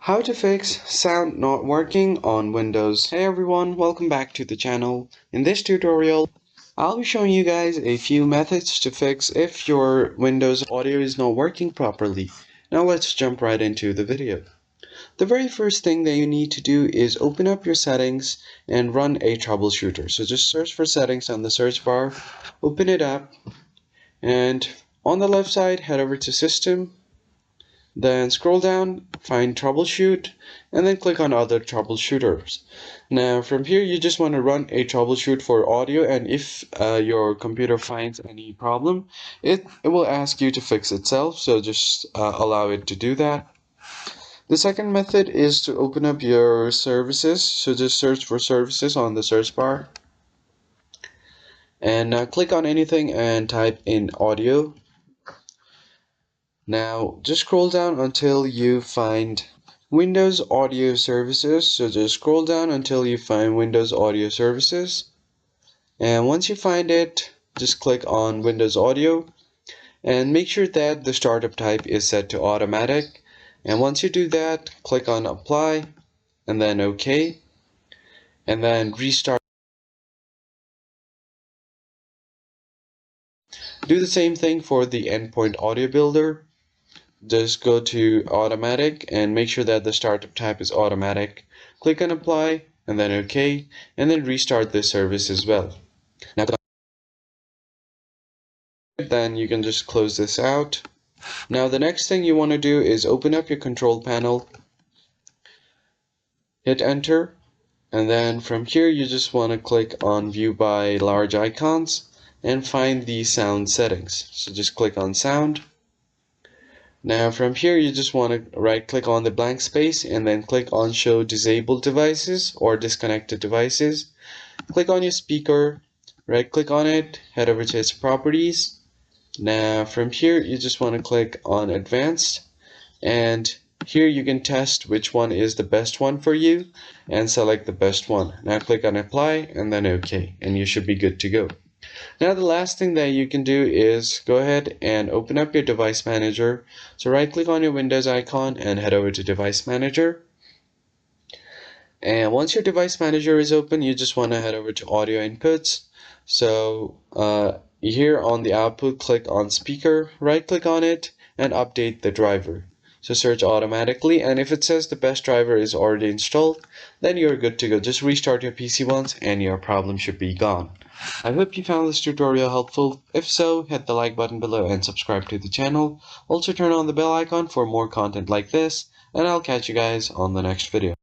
How to fix sound not working on Windows. Hey everyone, welcome back to the channel. In this tutorial, I'll be showing you guys a few methods to fix if your Windows audio is not working properly. Now let's jump right into the video. The very first thing that you need to do is open up your settings and run a troubleshooter. So just search for settings on the search bar, open it up, and on the left side head over to System. Then scroll down, find Troubleshoot, and then click on Other Troubleshooters. Now from here you just want to run a troubleshoot for audio, and if your computer finds any problem, it will ask you to fix itself, so just allow it to do that. The second method is to open up your services, so just search for services on the search bar. And click on anything and type in audio. Now just scroll down until you find Windows Audio Services. So just scroll down until you find Windows Audio Services. And once you find it, just click on Windows Audio and make sure that the startup type is set to automatic. And once you do that, click on Apply and then OK. And then restart. Do the same thing for the Endpoint Audio Builder. Just go to automatic and make sure that the startup type is automatic. Click on apply and then OK, and then restart this service as well. Now then you can just close this out. Now the next thing you want to do is open up your control panel, hit enter, and then from here you just want to click on view by large icons and find the sound settings. So just click on sound. Now from here you just want to right click on the blank space and then click on show disabled devices or disconnected devices. Click on your speaker, right click on it, head over to its properties. Now from here you just want to click on advanced, and here you can test which one is the best one for you and select the best one. Now click on apply and then OK, and you should be good to go. Now the last thing that you can do is go ahead and open up your device manager. So right click on your Windows icon and head over to device manager. And once your device manager is open, you just want to head over to audio inputs. So here on the output, click on speaker, right click on it and update the driver. So search automatically, and if it says the best driver is already installed, then you're good to go. Just restart your PC once and your problem should be gone. I hope you found this tutorial helpful. If so, hit the like button below and subscribe to the channel. Also turn on the bell icon for more content like this, and I'll catch you guys on the next video.